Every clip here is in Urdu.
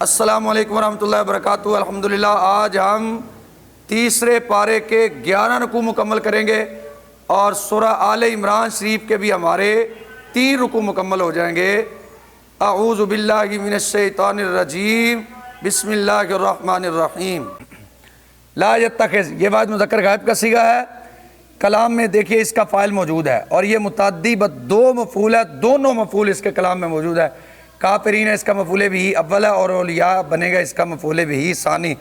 السلام علیکم ورحمۃ اللہ وبرکاتہ۔ الحمدللہ آج ہم تیسرے پارے کے 11 رکوع مکمل کریں گے اور سورہ آل عمران شریف کے بھی ہمارے 3 رکوع مکمل ہو جائیں گے۔ اعوذ باللہ من الشیطان الرجیم، بسم اللہ الرحمن الرحیم۔ لا یتخذ، یہ بعد مذکر غائب کا صیغہ ہے، کلام میں دیکھیے اس کا فاعل موجود ہے اور یہ متعدی دو مفعول ہے، دونوں مفعول اس کے کلام میں موجود ہے۔ کافرین اس کا مفعول بھی اول ہے اور اولیاء بنے گا اس کا مفعول بھی ثانی،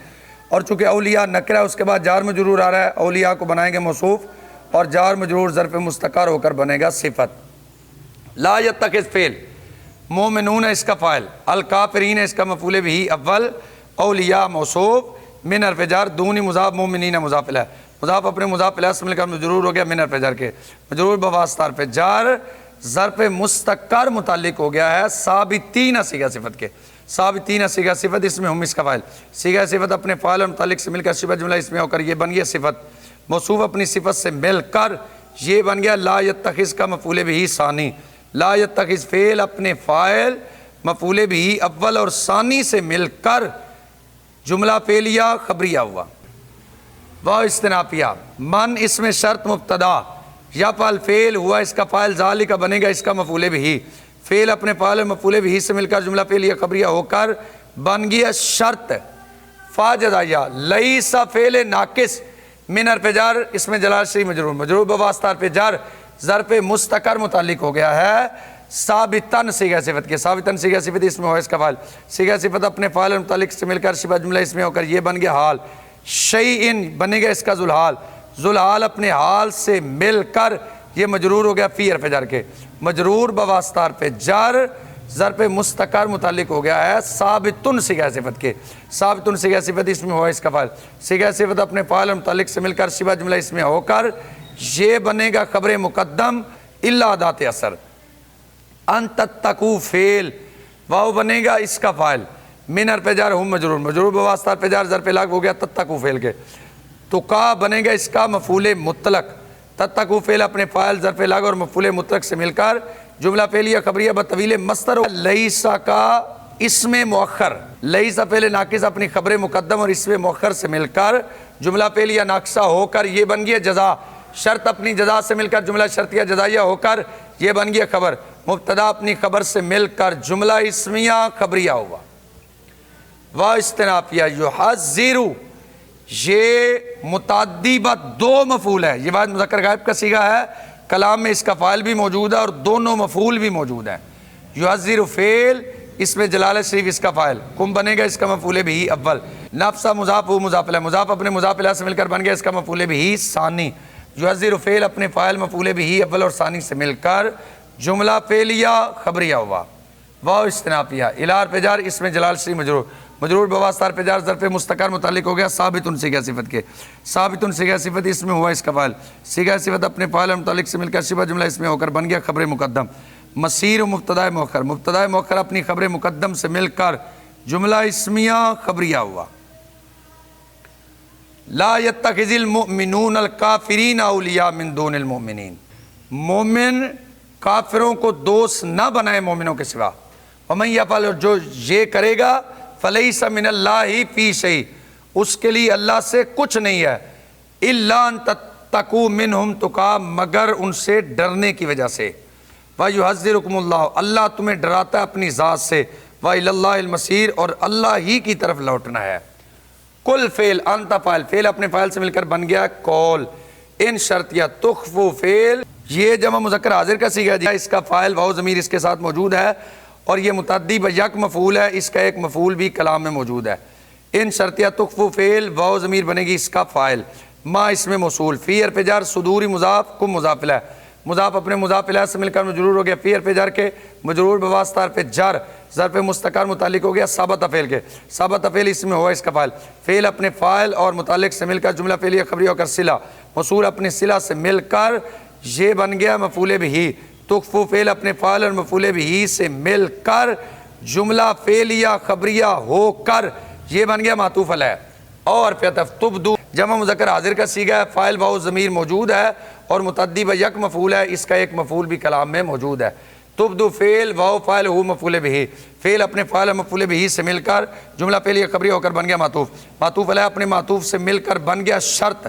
اور چونکہ اولیاء نکرہ اس کے بعد جار مجرور آ رہا ہے، اولیاء کو بنائیں گے موصوف اور جار مجرور ظرف مستقر ہو کر بنے گا صفت۔ لا یتخذ فعل، مومنون اس کا فاعل، الکافرین اس کا مفعول بھی اول، اولیاء موصوف، من حرف جر، دونی مضاف، مومنین مضاف الیہ، مضاف اپنے مضاف الیہ سے مل کر مجرور ہو گیا من حرف جر کے، مجرور بواسطہ حرف جر، ظرف مستقر متعلق ہو گیا ہے ثابتین صیغہ صفت کے۔ ثابتین صیغہ صفت اس میں ہم اس کا فاعل، صیغہ صفت اپنے فاعل اور متعلق سے مل کر شبہ جملہ اس میں ہو کر یہ بن گیا صفت، موصوف اپنی صفت سے مل کر یہ بن گیا لا یتخذ کا مفعول بھی ثانی۔ لا یتخذ فعل اپنے فاعل مفعول بھی اول اور ثانی سے مل کر جملہ فعلیہ خبریہ ہوا۔ وہ استنافیہ، من اس میں شرط مبتدا، یفعل فعل ہوا اس کا فاعل، ذالک بنے گا اس کا مفعول بھی، فعل اپنے فاعل مفعول بھی سے مل کر جملہ فعلیہ خبریہ ہو کر بن گیا شرط فا جزائیہ۔ لیس فعل ناقص من حرف جر، اس میں جلال شریف مجرور، مجرور بواسطہ حرف جر، ظرف مستقر متعلق ہو گیا ہے ثابتن صیغہ صفت کے۔ ثابتن صیغہ صفت اس میں ہوا اس کا فاعل، صیغہ صفت اپنے فاعل اور متعلق سے مل کر شبہ جملہ اس میں ہو کر یہ بن گیا حال، شیئن بنے گا اس کا ذوالحال، ذوالحال اپنے حال سے مل کر یہ مجرور ہو گیا فی حرف جر کے، مجرور بواسطہ حرف جر، ظرف مستقر متعلق ہو گیا ہے ثابتن صیغہ صفت کے۔ ثابتن صیغہ صفت اس میں ہوا اس کا فاعل، صیغہ صفت اپنے فاعل اور متعلق سے مل کر شبہ جملہ اس میں ہو کر یہ بنے گا خبر مقدم الا ادات اثر۔ ان تتقوا فعل، واو بنے گا اس کا فاعل، من حرف جر ہم مجرور، مجرور بواسطہ حرف جر، ظرف لاغ ہو گیا تتقوا فعل کے۔ تقا بنے گا اس کا مفعول مطلق، تتقوا فعل اپنے فاعل ظرف لاغ اور مفعول مطلق سے مل کر جملہ فعلیہ خبریہ بطویل مصدر۔ لیسا کا اسم مؤخر، لیسا فعل ناقص اپنی خبر مقدم اور اسم مؤخر سے مل کر جملہ فعلیہ ناقصہ ہو کر یہ بن گیا جزا، شرط اپنی جزا سے مل کر جملہ شرطیہ جزائیہ ہو کر یہ بن گیا خبر، مبتدا اپنی خبر سے مل کر جملہ اسمیہ خبریہ ہوا۔ وا استنافیہ یحذر، یہ متعدی دو مفعول ہے، یہ بعد مذکر غائب کا صیغہ ہے، کلام میں اس کا فاعل بھی موجود ہے اور دونوں مفعول بھی موجود ہیں۔ یحذر فعل اس میں جلالہ شریف اس کا فاعل، کم بنے گا اس کا مفعول بھی اول، نفسہ مضاف و مضاف الیہ، مضاف اپنے مضاف الیہ سے مل کر بن گیا اس کا مفعول بھی ثانی۔ یحذر فعل اپنے فاعل مفعول بھی اول اور ثانی سے مل کر جملہ فعلیہ خبریہ ہوا۔ واو استنافیہ، الی حرف جر اس میں جلال شریف مجرور، مجرور بواسطہ حرف جر، ظرف مستقر متعلق ہو گیا ثابتن صیغہ صفت کے۔ ثابتن صیغہ صفت اس میں ہوا اس کا فاعل، صیغہ صفت اپنے فاعل اور متعلق سے مل کر شبہ جملہ اس میں ہو کر بن گیا خبر مقدم۔ مسیر مبتدا مؤخر، مبتدا مؤخر اپنی خبر مقدم سے مل کر جملہ اسمیہ خبریہ ہوا۔ لا یتخذ المؤمنون الکافرین اولیاء من دون المؤمنین، مومن کافروں کو دوست نہ بنائے مومنوں کے سوا۔ ومن یفعل، جو یہ کرے گا، فلیس من اللہ فی شیء، اس کے لیے اللہ سے کچھ نہیں ہے، الا ان تتقوا منہم تقا، مگر ان سے ڈرنے کی وجہ سے۔ ویحذرکم اللہ، اللہ تمہیں ڈراتا ہے اپنی ذات سے، وإلی اللہ المصیر، اور اللہ ہی کی طرف لوٹنا ہے۔ کل فعل، انت فاعل، فعل اپنے فاعل سے مل کر بن گیا کول، ان شرطیہ، تخفو فعل یہ جمع مذکر حاضر کا صیغہ ہے، اس کا فاعل واو ضمیر اس کے ساتھ موجود ہے اور یہ متعدی یک مفعول ہے، اس کا ایک مفعول بھی کلام میں موجود ہے۔ ان شرطیہ تخفو فعل، واو ضمیر بنے گی اس کا فاعل، ما اس میں موصول، فی حرف جر، صدوری مضاف، کم مضاف الیہ، مضاف اپنے مضاف الیہ سے مل کر مجرور ہو گیا فی حرف جر کے، مجرور بواسطہ حرف جر، ظرف مستقر متعلق ہو گیا ثابت فعل کے۔ ثابت فعل اس میں ہوا اس کا فاعل، فعل اپنے فاعل اور متعلق سے مل کر جملہ فعلیہ خبریہ ہو کر صلہ، موصول اپنی صلہ سے مل کر یہ بن گیا مفعول بھی، تخفو فعل اپنے فاعل اور مفعول بھی سے مل کر جملہ فعلیہ خبریہ ہو کر یہ بن گیا معطوف علیہ۔ اور تبدو جمع مذکر حاضر کا صیغہ ہے، فاعل واو ضمیر موجود ہے اور متعدی یک مفعول ہے، اس کا ایک مفعول بھی کلام میں موجود ہے۔ تبدو فعل واو فاعل ہو مفعول بہ، فعل اپنے فاعل مفعول بہ سے مل کر جملہ فعلیہ خبریہ ہو کر بن گیا معطوف، معطوف علیہ اپنے معطوف سے مل کر بن گیا شرط،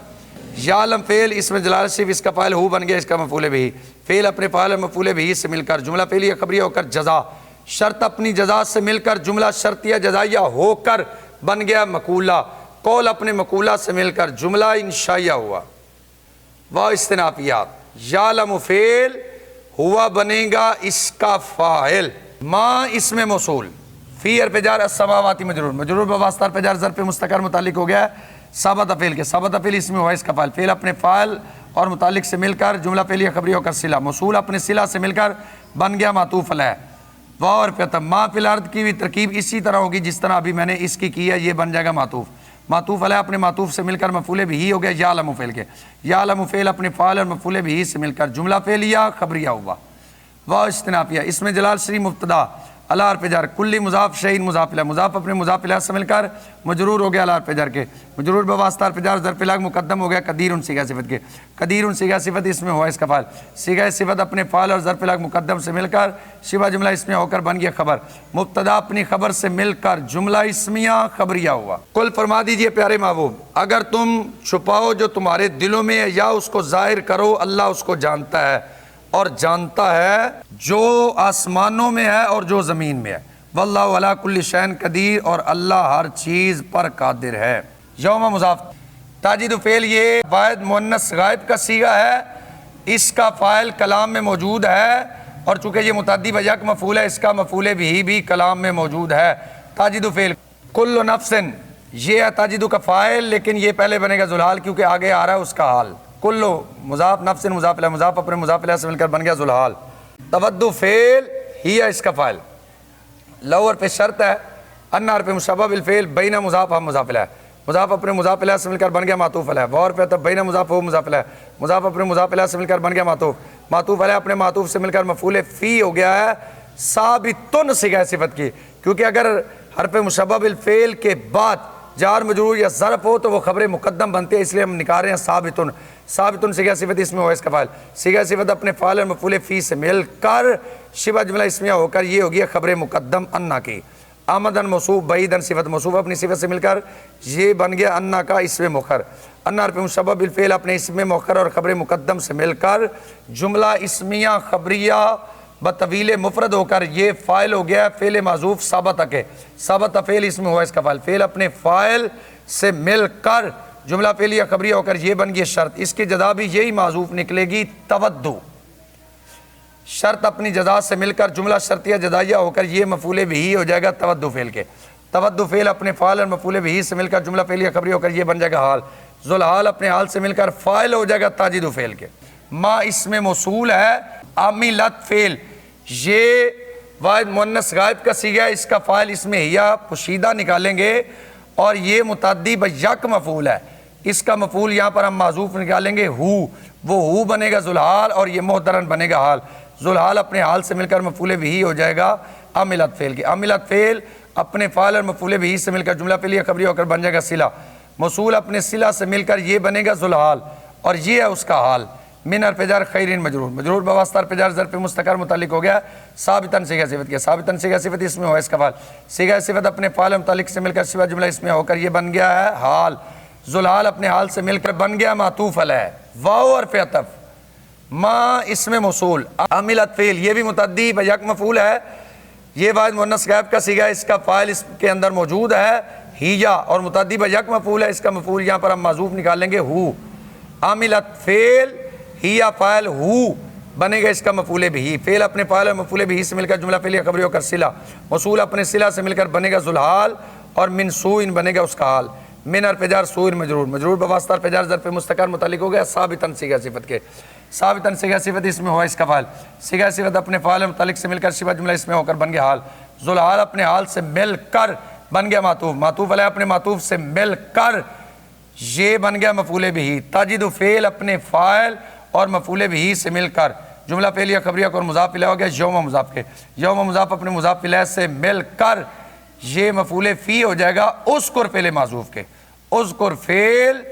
یعلم فعل اس میں جلالت صرف اس کا فاعل ہو بن گیا اس کا مفعول بہ، فعل اپنے فاعل مفعول بہ سے مل کر جملہ فعلیہ خبریہ ہو کر جزا، شرط اپنی جزا سے مل کر جملہ شرطیہ جزائیہ ہو کر بن گیا مقولہ، قول اپنے مقولہ سے مل کر جملہ انشائیہ ہوا۔ وہ استنافیات، یعلم فعل ہوا بنے گا اس کا فاعل، ما اس میں موصول، فی حرف جر السماواتی مجرور، مجرور بواسطہ حرف جر ظرف مستقر متعلق ہو گیا ثابت فعل کے، ثابت فعل اس میں ہوا اس کا فاعل، فعل اپنے فاعل اور متعلق سے مل کر جملہ فعلیہ خبریہ ہو کر صلہ، موصول اپنے صلہ سے مل کر بن گیا معطوف علیہ۔ واو اور پھر ما فی الارض کی بھی ترکیب اسی طرح ہوگی جس طرح ابھی میں نے اس کی ہے، یہ بن جائے گا معطوف، معطوف علیہ اپنے معطوف سے مل کر مفعول بہ ہو گیا یعلم فعل کے، یعلم فعل اپنے فاعل اور مفعول بہ سے مل کر جملہ فعلیہ خبریہ ہوا۔ واو استنافیہ، اس میں جلال شریف مبتدا علی حرف جر، کلی مضاف شیء مضاف الیہ، مضاف اپنے مضاف الیہ سے مل کر مجرور ہو گیا علی حرف جر کے، مجرور بواسطہ حرف جر ظرف لگ مقدم ہو گیا قدیر صیغہ صفت کے، قدیر صیغہ صفت اس میں ہوا اس کا فاعل، صیغہ صفت اپنے فاعل اور ظرف لگ مقدم سے مل کر شبہ جملہ اسمیہ ہو کر بن گیا خبر، مبتدا اپنی خبر سے مل کر جملہ اسمیہ خبریہ ہوا۔ قل فرما دیجئے پیارے محبوب، اگر تم چھپاؤ جو تمہارے دلوں میں ہے یا اس کو ظاہر کرو، اللہ اس کو جانتا ہے اور جانتا ہے جو آسمانوں میں ہے اور جو زمین میں ہے، واللہ علی کل شیء قدیر، اور اللہ ہر چیز پر قادر ہے۔ یوم مضاف، تاجد فعل یہ واحد مؤنث غائب کا صیغہ ہے، اس کا فاعل کلام میں موجود ہے، اور چونکہ یہ متعدی و یک مفعول ہے اس کا مفعول بہ بھی کلام میں موجود ہے۔ تاجد فعل کل نفس، یہ ہے تاجد کا فاعل، لیکن یہ پہلے بنے گا ذوالحال کیونکہ آگے آ رہا ہے اس کا حال، کلو مضاف نفس مضاف الیہ، مضاف اپنے مضاف الیہ سے مل کر بن گیا ذوالحال۔ تودو فعل ہی ہے اس کا فاعل، لو حرف شرط ہے، ان حرف مشبہ بالفعل، بین مضاف ہم مضاف الیہ، مضاف اپنے مضاف الیہ سے مل کر بن گیا معطوف علیہ، واو حرف عطف بین مضاف ہو مضاف الیہ، مضاف اپنے مضاف الیہ سے مل کر بن گیا معطوف، معطوف علیہ اپنے معطوف سے مل کر مفعول فی ہو گیا ہے ثابتن صیغہ صفت کی، کیونکہ اگر حرف مشبہ بالفعل کے بعد جار مجرور یا ظرف ہو تو وہ خبر مقدم بنتے ہیں، اس لیے ہم نکال رہے ہیں ثابتن، ثابتن صیغہ صفت اس میں ہوا اس کا فاعل، صیغہ صفت اپنے فاعل اور مفعول فی سے مل کر شبہ جملہ اسمیہ ہو کر یہ ہوگی خبر مقدم انا کی، آمدن موصوف بعیدن صفت موصوف اپنی صفت سے مل کر یہ بن گیا انا کا اسم مؤخر، انا حرف مشبہ بالفعل اپنے اسم مؤخر اور خبر مقدم سے مل کر جملہ اسمیہ خبریہ بطویل مفرد ہو کر یہ فاعل ہو گیا فعل معذوف ثابت کے، ثابت فعل اس میں ہوا اس کا فاعل، فعل اپنے فاعل سے مل کر جملہ فعلیہ خبریہ ہو کر یہ بن گئی شرط، اس کی جزا بھی یہی معذوف نکلے گی تودو، شرط اپنی جزا سے مل کر جملہ شرطیہ جزائیہ ہو کر یہ مفعول بہ ہو جائے گا تودو فعل کے، تودو فعل اپنے فاعل اور مفعول بہ سے مل کر جملہ فعلیہ خبریہ ہو کر یہ بن جائے گا حال، ذوالحال اپنے حال سے مل کر فاعل ہو جائے گا تاجد فعل کے، ما اس میں موصول ہے، عاملت فعل یہ واحد مؤنث غائب کا صیغہ ہے، اس کا فاعل اس میں یا پوشیدہ نکالیں گے، اور یہ متعدی و یک مفعول ہے، اس کا مفعول یہاں پر ہم معذوف نکالیں گے ہو، وہ ہو بنے گا ذوالحال اور یہ محترن بنے گا حال، ذوالحال اپنے حال سے مل کر مفعول بہ ہو جائے گا عاملت فعل کی، عاملت فعل اپنے فاعل اور مفعول بہ سے مل کر جملہ فعلیہ خبریہ ہو کر بن جائے گا صلہ، موصول اپنے صلہ سے مل کر یہ بنے گا ذوالحال اور یہ ہے اس کا حال، من حرف جر خیرین مجرور، مجرور بواسطہ حرف جر ظرف مستقر متعلق ہو گیا ثابتن صیغہ صفت کے، ثابتن صیغہ صفت اس میں ہوا اس کا فاعل، صیغہ صفت اپنے فاعل متعلق سے مل کر شبہ جملہ اس میں ہو کر یہ بن گیا ہے حال، ذوالحال اپنے حال سے مل کر بن گیا معطوف علیہ، واو حرف عطف، ما اسم موصول، عاملت فعل یہ بھی متعدی و یک مفعول ہے، یہ واحد مؤنث غائب کا صیغہ، اس کا فاعل اس کے اندر موجود ہے ہیا، اور متعدی و یک مفعول ہے، اس کا مفعول یہاں پر ہم معذوف نکالیں گے ہو، عاملت فعل ہیا فاعل ہو بنے گا اس کا مفعول بہ، فعل اپنے فاعل اور مفعول بہ سے مل کر جملہ فعلیہ خبریہ ہو کر صلہ، موصول اپنے صلہ سے مل کر بنے گا ذوالحال اور من سوء بنے گا اس کا حال، من حرف جر سوء مجرور، مجرور بواسطہ حرف جر ظرف مستقر متعلق ہو گیا ثابتن صیغہ صفت کے، ثابتن صیغہ صفت اس میں ہوا اس کا فاعل، صیغہ صفت اپنے فاعل متعلق سے مل کر شبہ جملہ اس میں ہو کر بن گیا حال، ذوالحال اپنے حال سے مل کر بن گیا معطوف، معطوف علیہ اپنے معطوف سے مل کر یہ بن گیا مفعول بہ، تاجد فعل اپنے فاعل اور مفعول بہ سے مل کر جملہ فعلیہ خبریہ اور مضاف الیہ ہو گیا یوم مضاف کے، یوم مضاف اپنے مضاف الیہ سے مل کر یہ مفعول فی ہو جائے گا اذکر فعل معذوف کے، اذکر فعل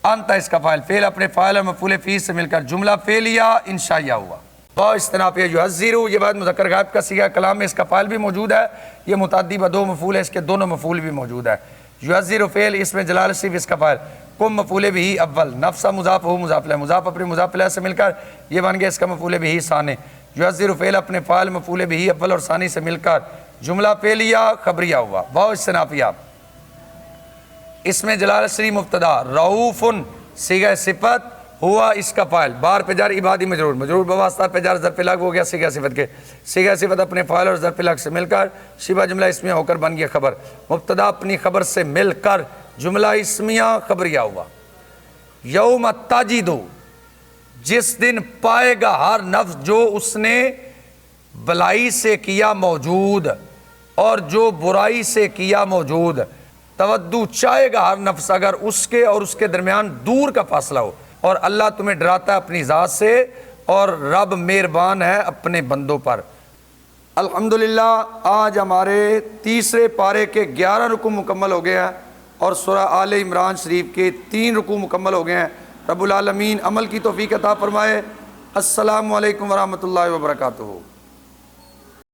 انت اس کا فاعل، فعل اپنے فاعل اور مفعول فی سے مل کر جملہ فعلیہ انشائیہ ہوا۔ بہت استنافیہ یحذرو، یہ بعد مذکر غائب کا صیغہ کلام میں اس کا فاعل بھی موجود ہے، یہ متعدی بدو مفعول ہے، اس کے دونوں مفعول بھی موجود ہے۔ یحذرو فعل، اس میں جلال صرف اس کا فاعل، کم مفعول بھی اول، نفسا مضاف ہو مضاف الیہ، مضاف اپنے مضاف الیہ سے مل کر یہ بن گیا اس کا مفعول بھی ثانی۔ یحذرو فعل اپنے فاعل مفعول بھی اول اور ثانی سے مل کر جملہ فعلیہ خبریہ ہوا۔ بہت استنافیہ، اس میں جلال صریح مبتدا، رؤوف صیغہ صفت، ہوا اس کا فاعل، بار پہ جار عبادی مجرور، مجرور بواسطہ پہ جار ظرف لغو ہو گیا صیغہ صفت کے، صیغہ صفت اپنے فاعل اور ظرف لغو سے مل کر شبہ جملہ اسمیہ ہو کر بن گیا خبر، مبتدا اپنی خبر سے مل کر جملہ اسمیہ خبریہ ہوا۔ یوم تجد، جس دن پائے گا ہر نفس جو اس نے بلائی سے کیا موجود اور جو برائی سے کیا موجود، تودو چاہے گا ہر نفس اگر اس کے اور اس کے درمیان دور کا فاصلہ ہو، اور اللہ تمہیں ڈراتا ہے اپنی ذات سے، اور رب مہربان ہے اپنے بندوں پر۔ الحمدللہ آج ہمارے تیسرے پارے کے 11 رکوع مکمل ہو گئے ہیں اور سورہ آل عمران شریف کے 3 رکوع مکمل ہو گئے ہیں۔ رب العالمین عمل کی توفیق عطا فرمائے۔ السلام علیکم ورحمۃ اللہ وبرکاتہ۔